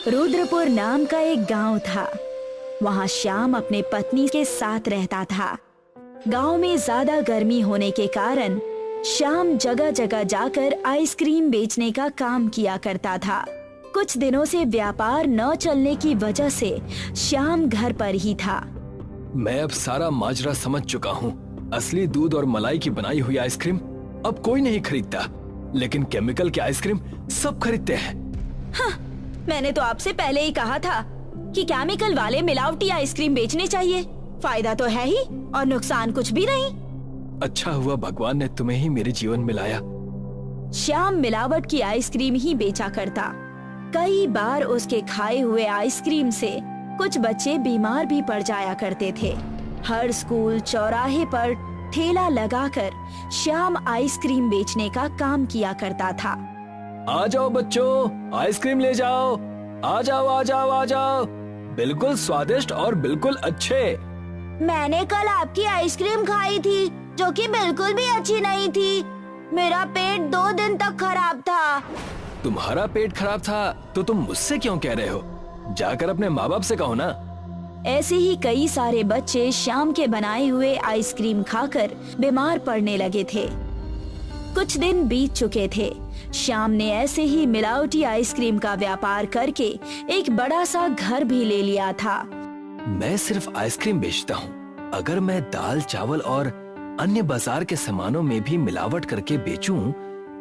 रुद्रपुर नाम का एक गांव था। वहां श्याम अपने पत्नी के साथ रहता था। गांव में ज्यादा गर्मी होने के कारण श्याम जगह जगह जाकर आइसक्रीम बेचने का काम किया करता था। कुछ दिनों से व्यापार न चलने की वजह से श्याम घर पर ही था। मैं अब सारा माजरा समझ चुका हूँ। असली दूध और मलाई की बनाई हुई आइसक्रीम अब कोई नहीं खरीदता, लेकिन केमिकल की आइसक्रीम सब खरीदते हैं। हाँ, मैंने तो आपसे पहले ही कहा था कि केमिकल वाले मिलावटी आइसक्रीम बेचने चाहिए। फायदा तो है ही और नुकसान कुछ भी नहीं। अच्छा हुआ भगवान ने तुम्हें ही मेरे जीवन में लाया। श्याम मिलावट की आइसक्रीम ही बेचा करता। कई बार उसके खाए हुए आइसक्रीम से कुछ बच्चे बीमार भी पड़ जाया करते थे। हर स्कूल चौराहे पर ठेला लगाकर श्याम आइसक्रीम बेचने का काम किया करता था। आ जाओ बच्चों, आइसक्रीम ले जाओ। आ जाओ आ जाओ आ जाओ, बिल्कुल स्वादिष्ट और बिल्कुल अच्छे। मैंने कल आपकी आइसक्रीम खाई थी जो कि बिल्कुल भी अच्छी नहीं थी। मेरा पेट 2 दिन तक खराब था। तुम्हारा पेट खराब था तो तुम मुझसे क्यों कह रहे हो? जाकर अपने माँ बाप से कहो ना। ऐसे ही कई सारे बच्चे श्याम के बनाए हुए आइसक्रीम खाकर बीमार पड़ने लगे थे। कुछ दिन बीत चुके थे। श्याम ने ऐसे ही मिलावटी आइसक्रीम का व्यापार करके एक बड़ा सा घर भी ले लिया था। मैं सिर्फ आइसक्रीम बेचता हूँ। अगर मैं दाल चावल और अन्य बाजार के सामानों में भी मिलावट करके बेचूं,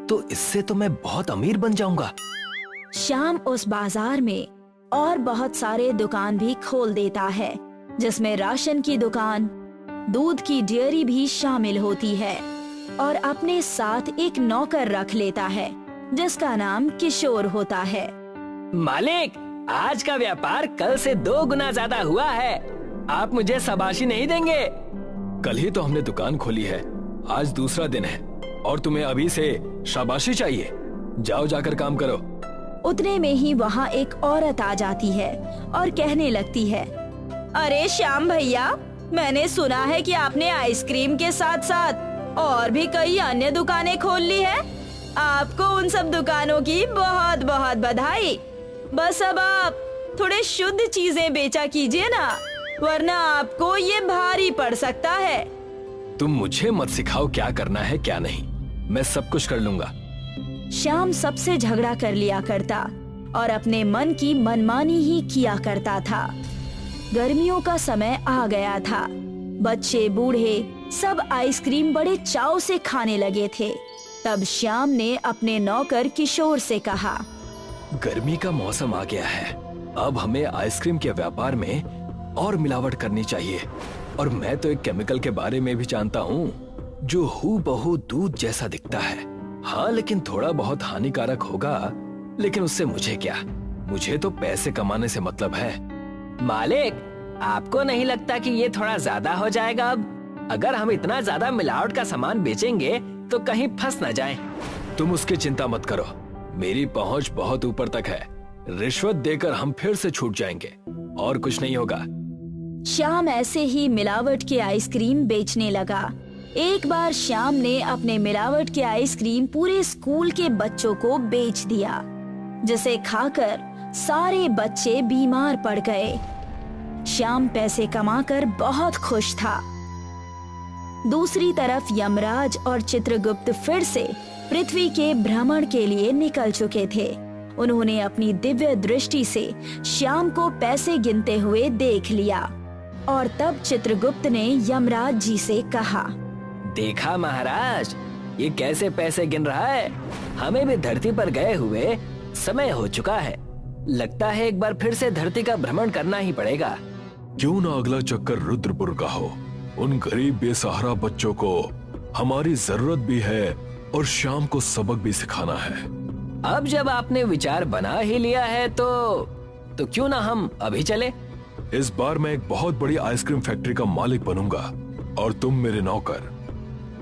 तो इससे तो मैं बहुत अमीर बन जाऊंगा। श्याम उस बाजार में और बहुत सारे दुकान भी खोल देता है, जिसमें राशन की दुकान, दूध की डेयरी भी शामिल होती है और अपने साथ एक नौकर रख लेता है जिसका नाम किशोर होता है। मालिक, आज का व्यापार कल से 2 गुना ज्यादा हुआ है। आप मुझे शाबाशी नहीं देंगे? कल ही तो हमने दुकान खोली है, आज दूसरा दिन है और तुम्हें अभी से शाबाशी चाहिए? जाओ जाकर काम करो। उतने में ही वहाँ एक औरत आ जाती है और कहने लगती है, अरे श्याम भैया, मैंने सुना है कि आपने आइसक्रीम के साथ साथ और भी कई अन्य दुकानें खोल ली है। आपको उन सब दुकानों की बहुत बहुत बधाई। बस अब आप थोड़े शुद्ध चीजें बेचा कीजिए ना, वरना आपको ये भारी पड़ सकता है। तुम मुझे मत सिखाओ क्या करना है क्या नहीं, मैं सब कुछ कर लूंगा। श्याम सबसे झगड़ा कर लिया करता और अपने मन की मनमानी ही किया करता था। गर्मियों का समय आ गया था। बच्चे बूढ़े सब आइसक्रीम बड़े चाव से खाने लगे थे। तब श्याम ने अपने नौकर किशोर से कहा, गर्मी का मौसम आ गया है, अब हमें आइसक्रीम के व्यापार में और मिलावट करनी चाहिए। और मैं तो एक केमिकल के बारे में भी जानता हूँ जो हूबहू दूध जैसा दिखता है। हाँ, लेकिन थोड़ा बहुत हानिकारक होगा, लेकिन उससे मुझे क्या, मुझे तो पैसे कमाने से मतलब है। मालिक, आपको नहीं लगता कि ये थोड़ा ज्यादा हो जाएगा? अब अगर हम इतना ज्यादा मिलावट का सामान बेचेंगे तो कहीं फंस न जाएं। तुम उसकी चिंता मत करो, मेरी पहुंच बहुत ऊपर तक है। रिश्वत देकर हम फिर से छूट जाएंगे और कुछ नहीं होगा। श्याम ऐसे ही मिलावट के आइसक्रीम बेचने लगा। एक बार श्याम ने अपने मिलावट के आइसक्रीम पूरे स्कूल के बच्चों को बेच दिया, जिसे खाकर सारे बच्चे बीमार पड़ गए। श्याम पैसे कमाकर बहुत खुश था। दूसरी तरफ यमराज और चित्रगुप्त फिर से पृथ्वी के भ्रमण के लिए निकल चुके थे। उन्होंने अपनी दिव्य दृष्टि से श्याम को पैसे गिनते हुए देख लिया और तब चित्रगुप्त ने यमराज जी से कहा, देखा महाराज, ये कैसे पैसे गिन रहा है। हमें भी धरती पर गए हुए समय हो चुका है। लगता है एक बार फिर से धरती का भ्रमण करना ही पड़ेगा। क्यों ना अगला चक्कर रुद्रपुर का हो। उन गरीब बेसहारा बच्चों को हमारी जरूरत भी है और श्याम को सबक भी सिखाना है। अब जब आपने विचार बना ही लिया है तो क्यों ना हम अभी चले। इस बार मैं एक बहुत बड़ी आइसक्रीम फैक्ट्री का मालिक बनूंगा और तुम मेरे नौकर।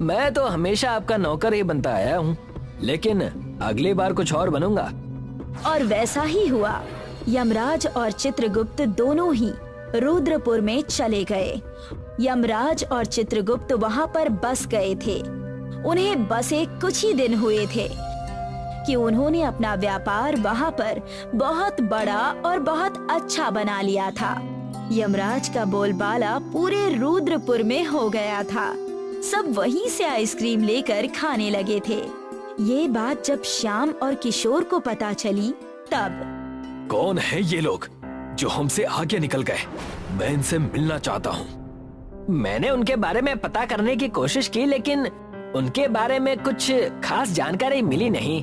मैं तो हमेशा आपका नौकर ही बनता आया हूँ, लेकिन अगली बार कुछ और बनूंगा। और वैसा ही हुआ। यमराज और चित्रगुप्त दोनों ही रुद्रपुर में चले गए। यमराज और चित्रगुप्त वहाँ पर बस गए थे। उन्हें बसे कुछ ही दिन हुए थे। कि उन्होंने अपना व्यापार वहाँ पर बहुत बड़ा और बहुत अच्छा बना लिया था। यमराज का बोलबाला पूरे रुद्रपुर में हो गया था। सब वहीं से आइसक्रीम लेकर खाने लगे थे। ये बात जब श्याम और किशोर को पता चली तब कौन है ये लोग जो हमसे आगे निकल गए? मैं इनसे मिलना चाहता हूँ। मैंने उनके बारे में पता करने की कोशिश की, लेकिन उनके बारे में कुछ खास जानकारी मिली नहीं।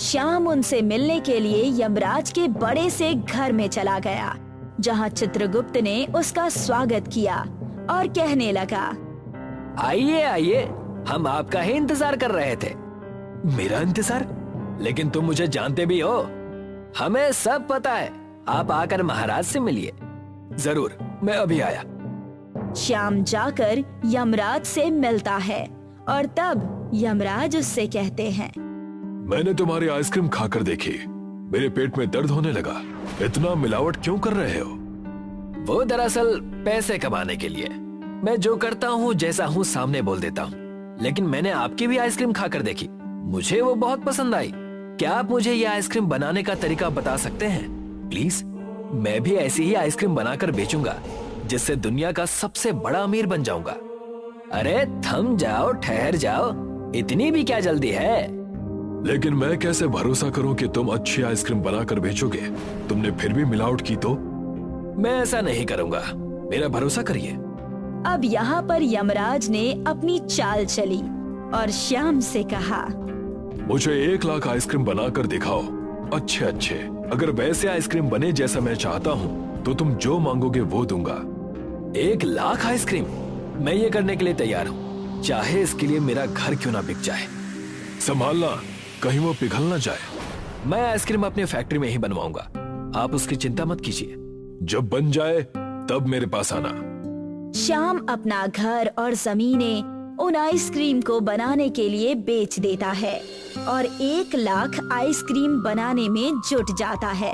श्याम उनसे मिलने के लिए यमराज के बड़े से घर में चला गया, जहाँ चित्रगुप्त ने उसका स्वागत किया और कहने लगा, आइए आइए, हम आपका ही इंतजार कर रहे थे। मेरा इंतजार? लेकिन तुम मुझे जानते भी हो। हमें सब पता है, आप आकर महाराज से मिलिए। जरूर, मैं अभी आया। श्याम जाकर यमराज से मिलता है और तब यमराज उससे कहते हैं, मैंने तुम्हारी आइसक्रीम खाकर देखी, मेरे पेट में दर्द होने लगा। इतना मिलावट क्यों कर रहे हो? वो दरअसल पैसे कमाने के लिए। मैं जो करता हूँ जैसा हूँ सामने बोल देता हूँ। लेकिन मैंने आपकी भी आइसक्रीम खाकर देखी, मुझे वो बहुत पसंद आई। क्या आप मुझे ये आइसक्रीम बनाने का तरीका बता सकते हैं प्लीज? मैं भी ऐसी ही आइसक्रीम बनाकर बेचूंगा, जिससे दुनिया का सबसे बड़ा अमीर बन जाऊंगा। अरे थम जाओ, ठहर जाओ, इतनी भी क्या जल्दी है? लेकिन मैं कैसे भरोसा करूं कि तुम अच्छी आइसक्रीम बनाकर बेचोगे? तुमने फिर भी मिलावट की तो? मैं ऐसा नहीं करूंगा, मेरा भरोसा करिए। अब यहाँ पर यमराज ने अपनी चाल चली और श्याम से कहा, मुझे 1 लाख आइसक्रीम बनाकर दिखाओ, अच्छे अच्छे। अगर वैसे आइसक्रीम बने जैसा मैं चाहता हूँ तो तुम जो मांगोगे वो दूंगा। 1 लाख आइसक्रीम? मैं ये करने के लिए तैयार हूँ, चाहे इसके लिए मेरा घर क्यों ना बिक जाए। संभालना, कहीं वो पिघल ना जाए। मैं आइसक्रीम अपनी फैक्ट्री में ही बनवाऊंगा, आप उसकी चिंता मत कीजिए। जब बन जाए तब मेरे पास आना। श्याम अपना घर और जमीनें उन आइसक्रीम को बनाने के लिए बेच देता है और 1 लाख आइसक्रीम बनाने में जुट जाता है।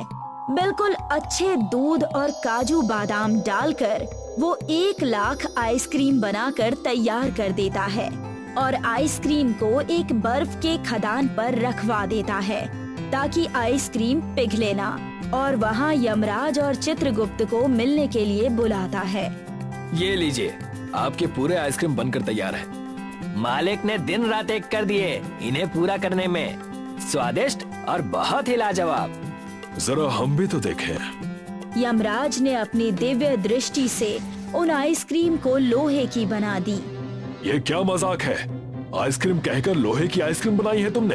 बिल्कुल अच्छे दूध और काजू बादाम डालकर वो 1 लाख आइसक्रीम बनाकर तैयार कर देता है और आइसक्रीम को एक बर्फ के खदान पर रखवा देता है ताकि आइसक्रीम पिघले ना, और वहाँ यमराज और चित्रगुप्त को मिलने के लिए बुलाता है। ये लीजिए, आपके पूरे आइसक्रीम बनकर तैयार है। मालिक ने दिन रात एक कर दिए इन्हें पूरा करने में। स्वादिष्ट और बहुत ही लाजवाब। जरा हम भी तो देखें। यमराज ने अपनी दिव्य दृष्टि से उन आइसक्रीम को लोहे की बना दी। ये क्या मजाक है? आइसक्रीम कहकर लोहे की आइसक्रीम बनाई है तुमने?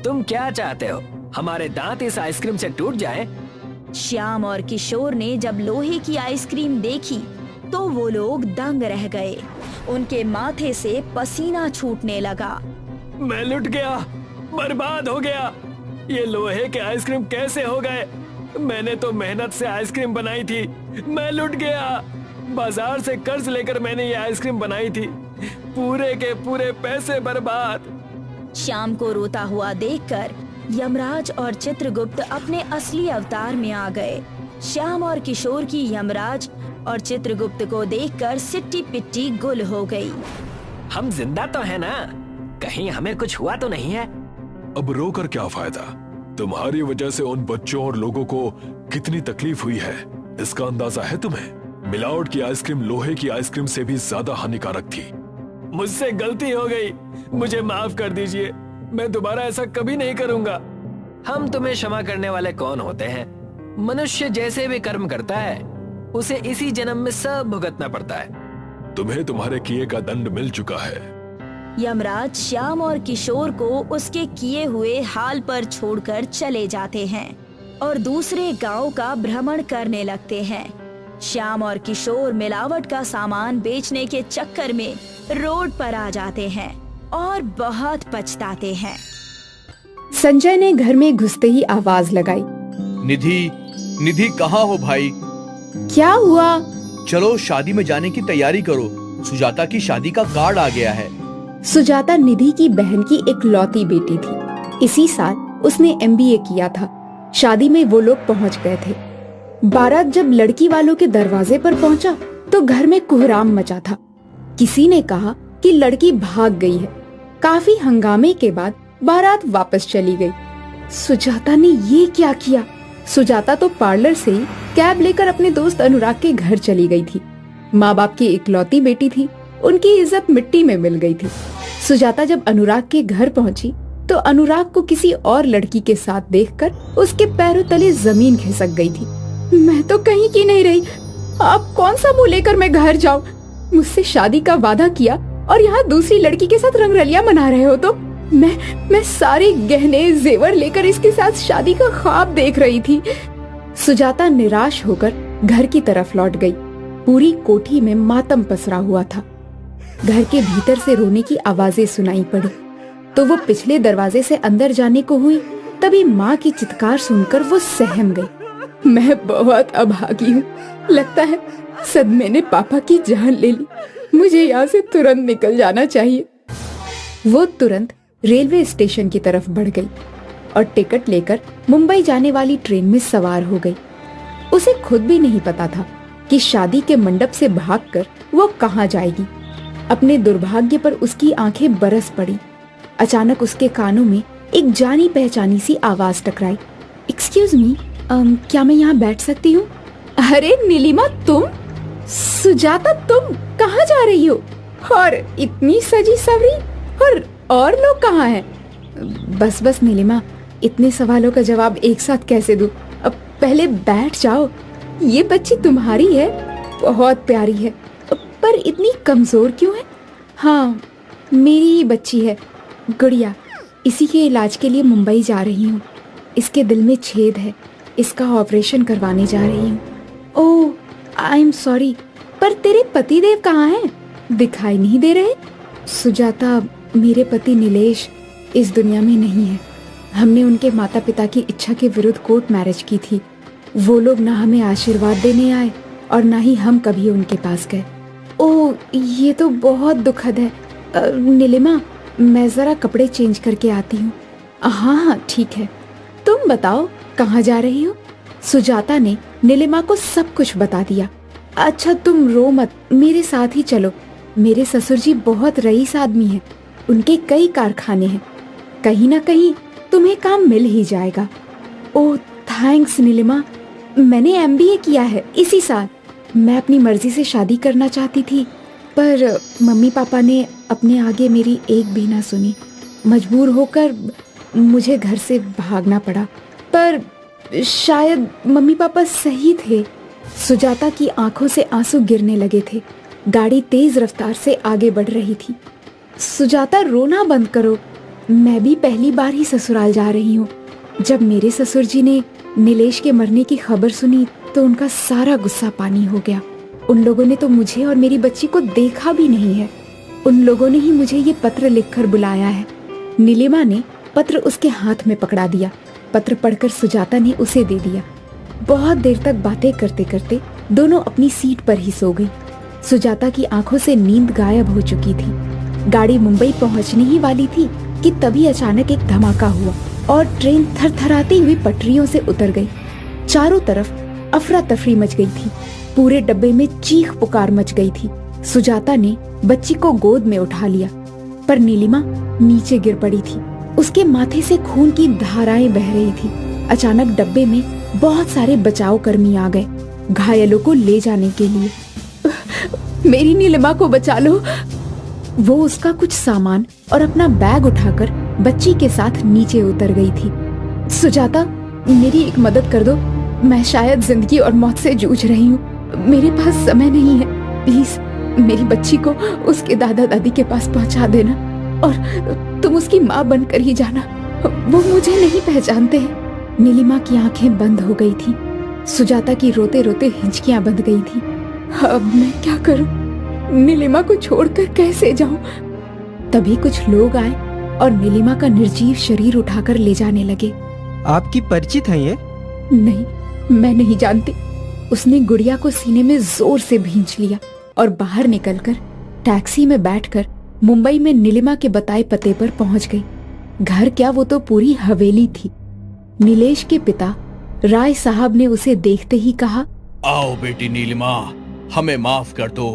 तुम क्या चाहते हो, हमारे दांत इस आइसक्रीम से टूट जाएं? श्याम और किशोर ने जब लोहे की आइसक्रीम देखी तो वो लोग दंग रह गए। उनके माथे से पसीना छूटने लगा। मैं लुट गया, बर्बाद हो गया। ये लोहे के आइसक्रीम कैसे हो गए? मैंने तो मेहनत से आइसक्रीम बनाई थी। मैं लुट गया। बाजार से कर्ज लेकर मैंने ये आइसक्रीम बनाई थी, पूरे के पूरे पैसे बर्बाद। श्याम को रोता हुआ देखकर यमराज और चित्रगुप्त अपने असली अवतार में आ गए। श्याम और किशोर की यमराज और चित्रगुप्त को देखकर सिट्टी पिट्टी गुल हो गई। हम जिंदा तो है ना? कहीं हमें कुछ हुआ तो नहीं है? अब रोकर क्या फायदा? तुम्हारी वजह से उन बच्चों और लोगों को कितनी तकलीफ हुई है, इसका अंदाजा है तुम्हें? मिलावट की आइसक्रीम लोहे की आइसक्रीम से भी ज्यादा हानिकारक थी। मुझसे गलती हो गई, मुझे माफ कर दीजिए। मैं दोबारा ऐसा कभी नहीं करूंगा। हम तुम्हें क्षमा करने वाले कौन होते हैं? मनुष्य जैसे भी कर्म करता है उसे इसी जन्म में सब भुगतना पड़ता है। तुम्हें तुम्हारे किए का दंड मिल चुका है। यमराज श्याम और किशोर को उसके किए हुए हाल पर छोड़कर चले जाते हैं और दूसरे गांव का भ्रमण करने लगते हैं। श्याम और किशोर मिलावट का सामान बेचने के चक्कर में रोड पर आ जाते हैं और बहुत पछताते हैं। संजय ने घर में घुसते ही आवाज लगाई, निधि, निधि कहाँ हो भाई? क्या हुआ? चलो शादी में जाने की तैयारी करो, सुजाता की शादी का कार्ड आ गया है। सुजाता निधि की बहन की इकलौती बेटी थी। इसी साल उसने MBA किया था। शादी में वो लोग पहुंच गए थे। बारात जब लड़की वालों के दरवाजे पर पहुंचा तो घर में कोहराम मचा था। किसी ने कहा कि लड़की भाग गई है। काफी हंगामे के बाद बारात वापस चली गई। सुजाता ने ये क्या किया? सुजाता तो पार्लर से ही कैब लेकर अपने दोस्त अनुराग के घर चली गई थी। माँ बाप की इकलौती बेटी थी, उनकी इज्जत मिट्टी में मिल गई थी। सुजाता जब अनुराग के घर पहुंची तो अनुराग को किसी और लड़की के साथ देखकर उसके पैरों तले जमीन खिसक गई थी। मैं तो कहीं की नहीं रही, आप कौन सा मुंह लेकर मैं घर जाऊं? मुझसे शादी का वादा किया और यहाँ दूसरी लड़की के साथ रंगरलियां मना रहे हो। तो मैं सारे गहने जेवर लेकर इसके साथ शादी का ख्वाब देख रही थी। सुजाता निराश होकर घर की तरफ लौट गई। पूरी कोठी में मातम पसरा हुआ था। घर के भीतर से रोने की आवाजें सुनाई पड़ी तो वो पिछले दरवाजे से अंदर जाने को हुई, तभी माँ की चित्कार सुनकर वो सहम गई। मैं बहुत अभागी हूँ, लगता है सदमे ने पापा की जान ले ली। मुझे यहाँ से तुरंत निकल जाना चाहिए। वो तुरंत रेलवे स्टेशन की तरफ बढ़ गई और टिकट लेकर मुंबई जाने वाली ट्रेन में सवार हो गई। उसे खुद भी नहीं पता था कि शादी के मंडप से भागकर वो कहाँ जाएगी। अपने दुर्भाग्य पर उसकी आंखें बरस पड़ी। अचानक उसके कानों में एक जानी पहचानी सी आवाज टकराई। एक्सक्यूज मी, क्या मैं यहाँ बैठ सकती हूँ? अरे नीलिमा, तुम? सुजाता, तुम कहाँ जा रही हो? और इतनी सजी सवरी, और लोग कहाँ हैं? बस नीलिमा, इतने सवालों का जवाब एक साथ कैसे दूं? अब पहले बैठ जाओ। ये बच्ची तुम्हारी है, बहुत प्यारी है, पर इतनी कमजोर क्यों है? हाँ, मेरी ही बच्ची है, गुड़िया। इसी के इलाज के लिए मुंबई जा रही हूँ। इसके दिल में छेद है, इसका ऑपरेशन करवाने जा रही हूँ। ओह, आई एम सॉरी, पर तेरे पतिदेव कहाँ हैं? दिखाई नहीं दे रहे। सुजाता, मेरे पति नीलेश इस दुनिया में नहीं है। हमने उनके माता पिता की इच्छा के विरुद्ध कोर्ट मैरिज की थी। वो लोग ना हमें आशीर्वाद देने आए और ना ही हम कभी उनके पास गए। ओह, ये तो बहुत दुखद है। नीलिमा, मैं जरा कपड़े चेंज करके आती हूँ। हाँ, ठीक है। तुम बताओ, कहाँ जा रही हो? सुजाता ने नीलिमा को सब कुछ बता दिया। अच्छा, तुम रो मत, मेरे साथ ही चलो। मेरे ससुर जी बहुत रईस आदमी हैं, उनके कई कारखाने हैं, कहीं ना कहीं तुम्हें काम मिल ही जाएगा। ओह थैंक्स नीलिमा, मैंने MBA किया है इसी साल। मैं अपनी मर्जी से शादी करना चाहती थी, पर मम्मी पापा ने अपने आगे मेरी एक भी ना सुनी। मजबूर होकर मुझे घर से भागना पड़ा, पर शायद मम्मी पापा सही थे। सुजाता की आंखों से आंसू गिरने लगे थे। गाड़ी तेज रफ्तार से आगे बढ़ रही थी। सुजाता, रोना बंद करो। मैं भी पहली बार ही ससुराल जा रही हूँ। जब मेरे ससुर जी ने नीलेश के मरने की खबर सुनी तो उनका सारा गुस्सा पानी हो गया। उन लोगों ने तो मुझे और मेरी बच्ची को देखा भी नहीं है। उन लोगों ने ही मुझे ये पत्र लिखकर बुलाया है। नीलिमा ने पत्र उसके हाथ में पकड़ा दिया। पत्र पढ़कर सुजाता ने उसे दे दिया। बहुत देर तक बातें करते करते दोनों अपनी सीट पर ही सो गई। सुजाता की आंखों से नींद गायब हो चुकी थी। गाड़ी मुंबई पहुंचने ही वाली थी कि तभी अचानक एक धमाका हुआ और ट्रेन थरथराती हुई पटरियों से उतर गई। चारों तरफ अफरा तफरी मच गई थी। पूरे डब्बे में चीख पुकार मच गई थी। सुजाता ने बच्ची को गोद में उठा लिया, पर नीलिमा नीचे गिर पड़ी थी। उसके माथे से खून की धाराएं बह रही थी। अचानक डब्बे में बहुत सारे बचाव कर्मी आ गए घायलों को ले जाने के लिए। मेरी नीलिमा को बचा लो। वो उसका कुछ सामान और अपना बैग उठाकर बच्ची के साथ नीचे उतर गई थी। सुजाता, मेरी एक मदद कर दो। मैं शायद जिंदगी और मौत से जूझ रही हूँ। मेरे पास समय नहीं है। प्लीज मेरी बच्ची को उसके दादा दादी के पास पहुँचा देना और तुम उसकी माँ बनकर ही जाना। वो मुझे नहीं पहचानते हैं। नीलिमा की आंखें बंद हो गई थी। सुजाता की रोते रोते हिंचकियां बंध गई थी। अब मैं क्या करूं? नीलिमा को छोड़कर कैसे जाऊं? तभी कुछ लोग आए और नीलिमा का निर्जीव शरीर उठाकर ले जाने लगे। आपकी परिचित है ये? नहीं, मैं नहीं जानती। उसने गुड़िया को सीने में जोर से भींच लिया और बाहर निकलकर टैक्सी में बैठकर मुंबई में नीलिमा के बताए पते पर पहुंच गई। घर क्या, वो तो पूरी हवेली थी। नीलेश के पिता राय साहब ने उसे देखते ही कहा, आओ बेटी नीलिमा, हमें माफ कर दो।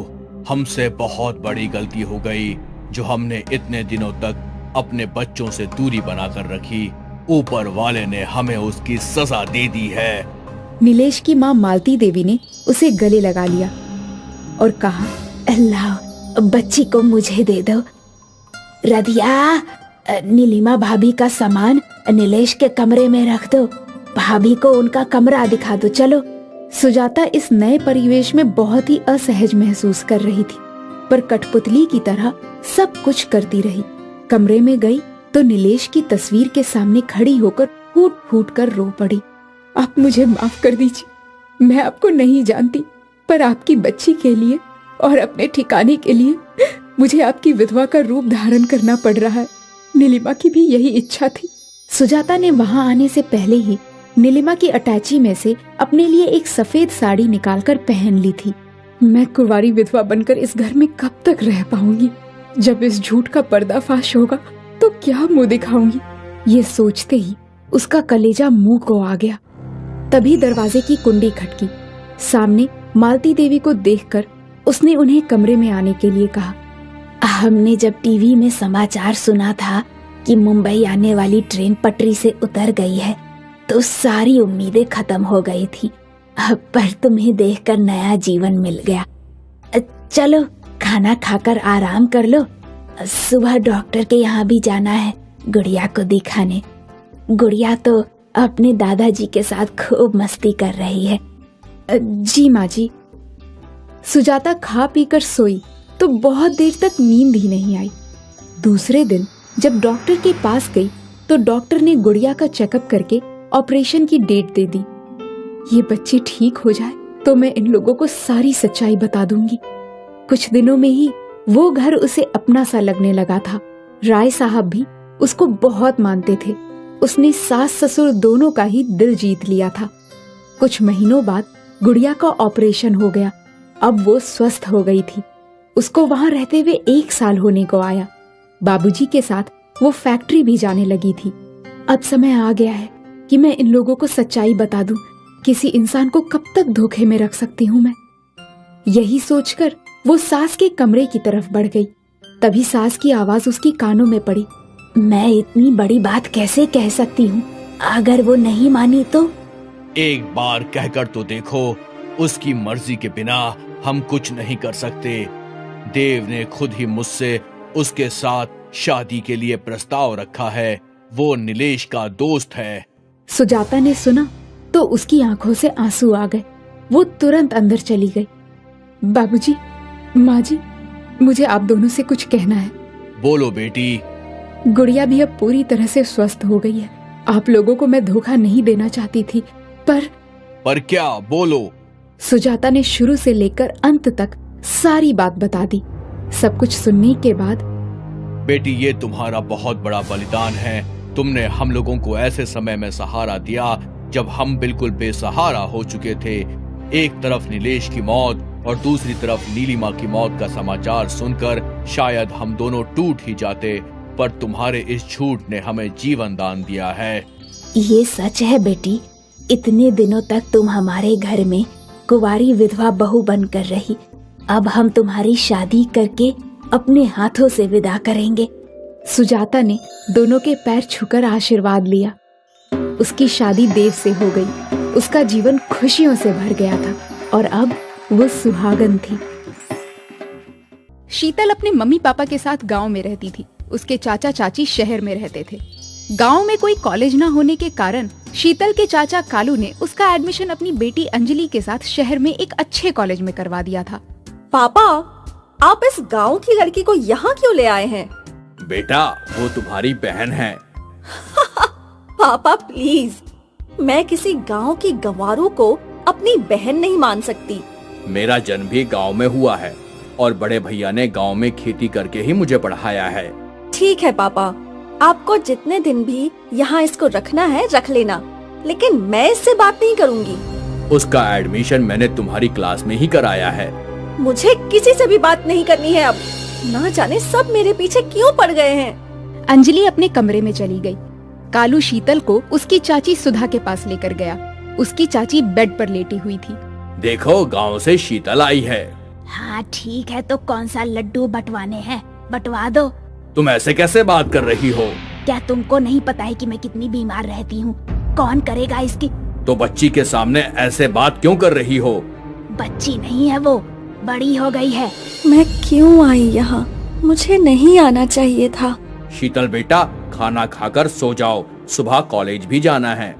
हमसे बहुत बड़ी गलती हो गई जो हमने इतने दिनों तक अपने बच्चों से दूरी बनाकर रखी, ऊपर वाले ने हमें उसकी सजा दे दी है। नीलेश की माँ मालती देवी ने उसे गले लगा लिया और कहा, अल्लाह, बच्ची को मुझे दे दो। रदिया, नीलिमा भाभी का सामान नीलेश के कमरे में रख दो। भाभी को उनका कमरा दिखा दो, चलो। सुजाता इस नए परिवेश में बहुत ही असहज महसूस कर रही थी, पर कठपुतली की तरह सब कुछ करती रही। कमरे में गई तो नीलेश की तस्वीर के सामने खड़ी होकर फूट फूट कर रो पड़ी। आप मुझे माफ कर दीजिए, मैं आपको नहीं जानती, पर आपकी बच्ची के लिए और अपने ठिकाने के लिए मुझे आपकी विधवा का रूप धारण करना पड़ रहा है। नीलिमा की भी यही इच्छा थी। सुजाता ने वहां आने से पहले ही नीलिमा की अटैची में से अपने लिए एक सफेद साड़ी निकालकर पहन ली थी। मैं कुंवारी विधवा बनकर इस घर में कब तक रह पाऊंगी? जब इस झूठ का पर्दाफाश होगा तो क्या मुंह दिखाऊंगी? ये सोचते ही उसका कलेजा मुंह को आ गया। तभी दरवाजे की कुंडी खटकी। सामने मालती देवी को देखकर उसने उन्हें कमरे में आने के लिए कहा। हमने जब टीवी में समाचार सुना था कि मुंबई आने वाली ट्रेन पटरी से उतर गई है तो सारी उम्मीदें खत्म हो गई थी, पर तुम्हें देखकर नया जीवन मिल गया। चलो खाना खाकर आराम कर लो, सुबह डॉक्टर के यहाँ भी जाना है गुड़िया को दिखाने। गुड़िया तो अपने दादाजी के साथ खूब मस्ती कर रही है। जी माँ जी। सुजाता खा पीकर सोई तो बहुत देर तक नींद ही नहीं आई। दूसरे दिन जब डॉक्टर के पास गई तो डॉक्टर ने गुड़िया का चेकअप करके ऑपरेशन की डेट दे दी। ये बच्ची ठीक हो जाए तो मैं इन लोगों को सारी सच्चाई बता दूंगी। कुछ दिनों में ही वो घर उसे अपना सा लगने लगा था। राय साहब भी उसको बहुत मानते थे। उसने सास ससुर दोनों का ही दिल जीत लिया था। कुछ महीनों बाद गुड़िया का ऑपरेशन हो गया। अब वो स्वस्थ हो गई थी। उसको वहां रहते हुए 1 साल होने को आया। बाबूजी के साथ वो फैक्ट्री भी जाने लगी थी। अब समय आ गया है कि मैं इन लोगों को सच्चाई बता दूं। किसी इंसान को कब तक धोखे में रख सकती हूँ मैं? यही सोचकर वो सास के कमरे की तरफ बढ़ गई। तभी सास की आवाज उसकी कानों में पड़ी। मैं इतनी बड़ी बात कैसे कह सकती हूँ? अगर वो नहीं मानी तो? एक बार कहकर तो देखो। उसकी मर्जी के बिना हम कुछ नहीं कर सकते। देव ने खुद ही मुझसे उसके साथ शादी के लिए प्रस्ताव रखा है। वो नीलेश का दोस्त है। सुजाता ने सुना तो उसकी आंखों से आंसू आ गए। वो तुरंत अंदर चली गई। बाबूजी, माँ जी, मुझे आप दोनों से कुछ कहना है। बोलो बेटी। गुड़िया भी अब पूरी तरह से स्वस्थ हो गई है। आप लोगों को मैं धोखा नहीं देना चाहती थी, पर क्या? बोलो। सुजाता ने शुरू से लेकर अंत तक सारी बात बता दी। सब कुछ सुनने के बाद, बेटी, ये तुम्हारा बहुत बड़ा बलिदान है। तुमने हम लोगों को ऐसे समय में सहारा दिया जब हम बिल्कुल बेसहारा हो चुके थे। एक तरफ नीलेश की मौत और दूसरी तरफ नीलिमा की मौत का समाचार सुनकर शायद हम दोनों टूट ही जाते, पर तुम्हारे इस झूठ ने हमें जीवन दान दिया है। ये सच है बेटी। इतने दिनों तक तुम हमारे घर में कुंवारी विधवा बहू बनकर रही। अब हम तुम्हारी शादी करके अपने हाथों से विदा करेंगे। सुजाता ने दोनों के पैर छूकर आशीर्वाद लिया। उसकी शादी देव से हो गई। उसका जीवन खुशियों से भर गया था और अब वो सुहागन थी। शीतल अपने मम्मी पापा के साथ गांव में रहती थी। उसके चाचा चाची शहर में रहते थे। गांव में कोई कॉलेज न होने के कारण शीतल के चाचा कालू ने उसका एडमिशन अपनी बेटी अंजलि के साथ शहर में एक अच्छे कॉलेज में करवा दिया था। पापा, आप इस गांव की लड़की को यहाँ क्यों ले आए हैं? बेटा, वो तुम्हारी बहन है। पापा प्लीज, मैं किसी गांव की गंवारों को अपनी बहन नहीं मान सकती। मेरा जन्म भी गांव में हुआ है और बड़े भैया ने गांव में खेती करके ही मुझे पढ़ाया है। ठीक है पापा, आपको जितने दिन भी यहाँ इसको रखना है रख लेना, लेकिन मैं इससे बात नहीं करूँगी। उसका एडमिशन मैंने तुम्हारी क्लास में ही कराया है। मुझे किसी से भी बात नहीं करनी है अब। ना जाने सब मेरे पीछे क्यों पड़ गए हैं। अंजलि अपने कमरे में चली गई। कालू शीतल को उसकी चाची सुधा के पास लेकर गया। उसकी चाची बेड पर लेटी हुई थी। देखो, गांव से शीतल आई है। हाँ ठीक है, तो कौन सा लड्डू बंटवाने हैं? बंटवा दो। तुम ऐसे कैसे बात कर रही हो? क्या तुमको नहीं पता है कि मैं कितनी बीमार रहती हूँ? कौन करेगा इसकी? तो बच्ची के सामने ऐसे बात क्यों कर रही हो? बच्ची नहीं है वो, बड़ी हो गई है। मैं क्यों आई यहाँ? मुझे नहीं आना चाहिए था। शीतल बेटा, खाना खाकर सो जाओ, सुबह कॉलेज भी जाना है।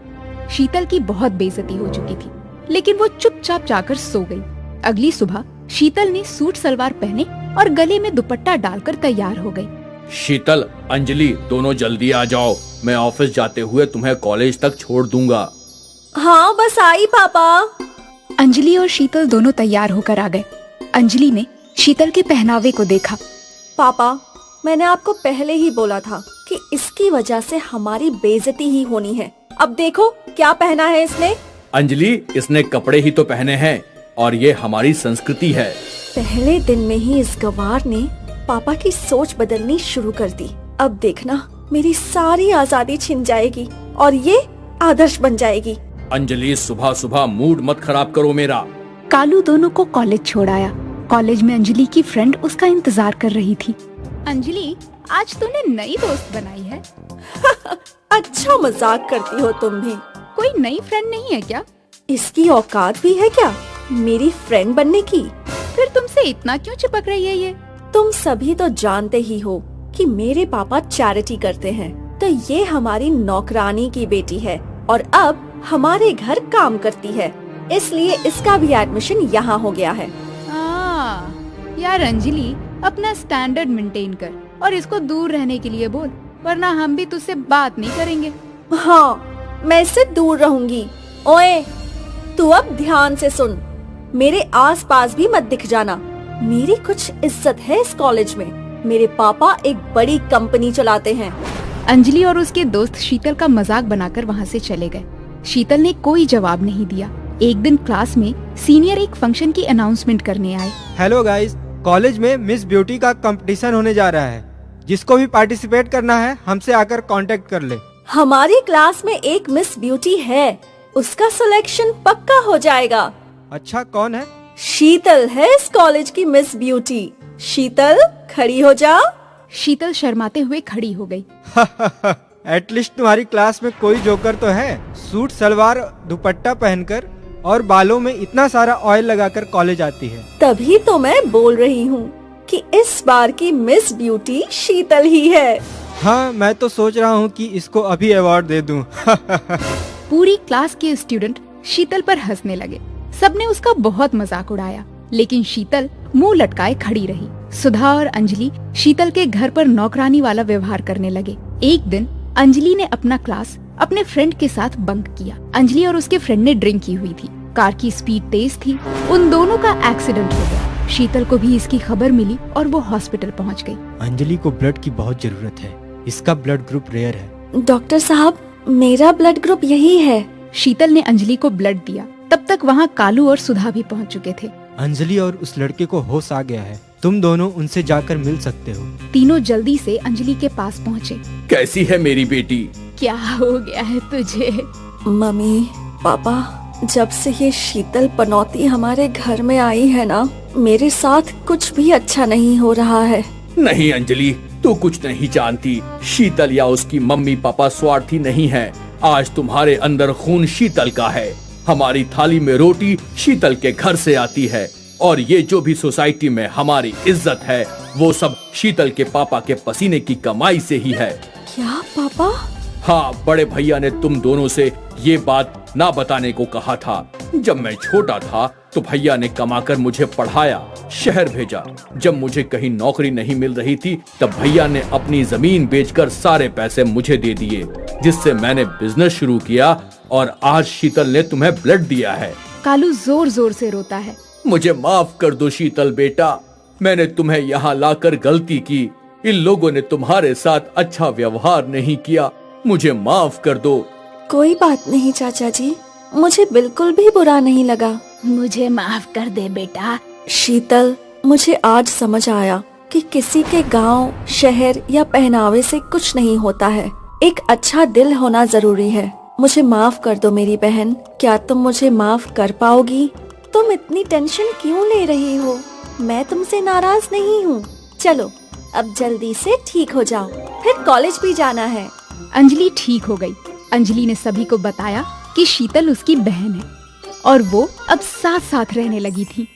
शीतल की बहुत बेइज्जती हो चुकी थी, लेकिन वो चुपचाप जाकर सो गई। अगली सुबह शीतल ने सूट सलवार पहने और गले में दुपट्टा डालकर तैयार हो गई। शीतल, अंजलि, दोनों जल्दी आ जाओ, मैं ऑफिस जाते हुए तुम्हें कॉलेज तक छोड़ दूंगा। हाँ, बस आई पापा। अंजलि और शीतल दोनों तैयार होकर आ गए। अंजलि ने शीतल के पहनावे को देखा। पापा, मैंने आपको पहले ही बोला था कि इसकी वजह से हमारी बेइज्जती ही होनी है। अब देखो क्या पहना है इसने। अंजलि, इसने कपड़े ही तो पहने हैं और ये हमारी संस्कृति है। पहले दिन में ही इस गवार ने पापा की सोच बदलनी शुरू कर दी। अब देखना, मेरी सारी आजादी छिन जाएगी और ये आदर्श बन जाएगी। अंजलि, सुबह सुबह मूड मत खराब करो मेरा। कालू दोनों को कॉलेज छोड़ आया। कॉलेज में अंजलि की फ्रेंड उसका इंतजार कर रही थी। अंजलि, आज तूने नई दोस्त बनाई है। अच्छा मजाक करती हो तुम भी। कोई नई फ्रेंड नहीं है क्या? इसकी औकात भी है क्या मेरी फ्रेंड बनने की? फिर तुमसे इतना क्यों चिपक रही है ये? तुम सभी तो जानते ही हो कि मेरे पापा चैरिटी करते हैं, तो ये हमारी नौकरानी की बेटी है और अब हमारे घर काम करती है, इसलिए इसका भी एडमिशन यहाँ हो गया है। यार अंजलि, अपना स्टैंडर्ड मेंटेन कर और इसको दूर रहने के लिए बोल, वरना हम भी तुझसे बात नहीं करेंगे। हाँ, मैं इससे दूर रहूंगी। ओए, तू अब ध्यान से सुन, मेरे आसपास भी मत दिख जाना। मेरी कुछ इज्जत है इस कॉलेज में। मेरे पापा एक बड़ी कंपनी चलाते हैं। अंजलि और उसके दोस्त शीतल का मजाक बनाकर वहाँ से चले गए। शीतल ने कोई जवाब नहीं दिया। एक दिन क्लास में सीनियर एक फंक्शन की अनाउंसमेंट करने आए। हेलो गाइस, कॉलेज में मिस ब्यूटी का कंपटीशन होने जा रहा है। जिसको भी पार्टिसिपेट करना है हमसे आकर कांटेक्ट कर ले। हमारी क्लास में एक मिस ब्यूटी है, उसका सिलेक्शन पक्का हो जाएगा। अच्छा, कौन है? शीतल है इस कॉलेज की मिस ब्यूटी। शीतल, खड़ी हो जा। शीतल शर्माते हुए खड़ी हो गई। एटलीस्ट तुम्हारी क्लास में कोई जोकर तो है। सूट सलवार दुपट्टा पहनकर और बालों में इतना सारा ऑयल लगाकर कॉलेज आती है। तभी तो मैं बोल रही हूँ कि इस बार की मिस ब्यूटी शीतल ही है। हाँ, मैं तो सोच रहा हूँ कि इसको अभी अवार्ड दे दूँ। पूरी क्लास के स्टूडेंट शीतल पर हंसने लगे। सबने उसका बहुत मजाक उड़ाया, लेकिन शीतल मुंह लटकाए खड़ी रही। सुधा और अंजलि शीतल के घर पर नौकरानी वाला व्यवहार करने लगे। एक दिन अंजलि ने अपना क्लास अपने फ्रेंड के साथ बंक किया। अंजलि और उसके फ्रेंड ने ड्रिंक की हुई थी। कार की स्पीड तेज थी। उन दोनों का एक्सीडेंट हो गया। शीतल को भी इसकी खबर मिली और वो हॉस्पिटल पहुंच गई। अंजलि को ब्लड की बहुत जरूरत है। इसका ब्लड ग्रुप रेयर है। डॉक्टर साहब, मेरा ब्लड ग्रुप यही है। शीतल ने अंजलि को ब्लड दिया। तब तक वहाँ कालू और सुधा भी पहुँच चुके थे। अंजलि और उस लड़के को होश आ गया है। तुम दोनों उनसे जाकर मिल सकते हो। तीनों जल्दी से अंजलि के पास पहुँचे। कैसी है मेरी बेटी? क्या हो गया है तुझे? मम्मी, पापा, जब से ये शीतल पनौती हमारे घर में आई है ना, मेरे साथ कुछ भी अच्छा नहीं हो रहा है। नहीं अंजलि, तू कुछ नहीं जानती। शीतल या उसकी मम्मी पापा स्वार्थी नहीं है। आज तुम्हारे अंदर खून शीतल का है। हमारी थाली में रोटी शीतल के घर से आती है और ये जो भी सोसाइटी में हमारी इज्जत है वो सब शीतल के पापा के पसीने की कमाई से ही है। क्या पापा? हाँ, बड़े भैया ने तुम दोनों से ये बात ना बताने को कहा था। जब मैं छोटा था तो भैया ने कमाकर मुझे पढ़ाया, शहर भेजा। जब मुझे कहीं नौकरी नहीं मिल रही थी तब भैया ने अपनी जमीन बेचकर सारे पैसे मुझे दे दिए, जिससे मैंने बिजनेस शुरू किया और आज शीतल ने तुम्हें ब्लड दिया है। कालू जोर जोर से रोता है। मुझे माफ कर दो शीतल बेटा, मैंने तुम्हें यहाँ लाकर गलती की। इन लोगों ने तुम्हारे साथ अच्छा व्यवहार नहीं किया, मुझे माफ कर दो। कोई बात नहीं चाचा जी, मुझे बिल्कुल भी बुरा नहीं लगा। मुझे माफ कर दे बेटा। शीतल, मुझे आज समझ आया कि किसी के गांव, शहर या पहनावे से कुछ नहीं होता है। एक अच्छा दिल होना जरूरी है। मुझे माफ कर दो मेरी बहन। क्या तुम मुझे माफ कर पाओगी? तुम इतनी टेंशन क्यों ले रही हो? मैं तुमसे नाराज नहीं हूँ। चलो अब जल्दी से ठीक हो जाओ, फिर कॉलेज भी जाना है। अंजलि ठीक हो गई। अंजलि ने सभी को बताया कि शीतल उसकी बहन है और वो अब साथ साथ रहने लगी थी।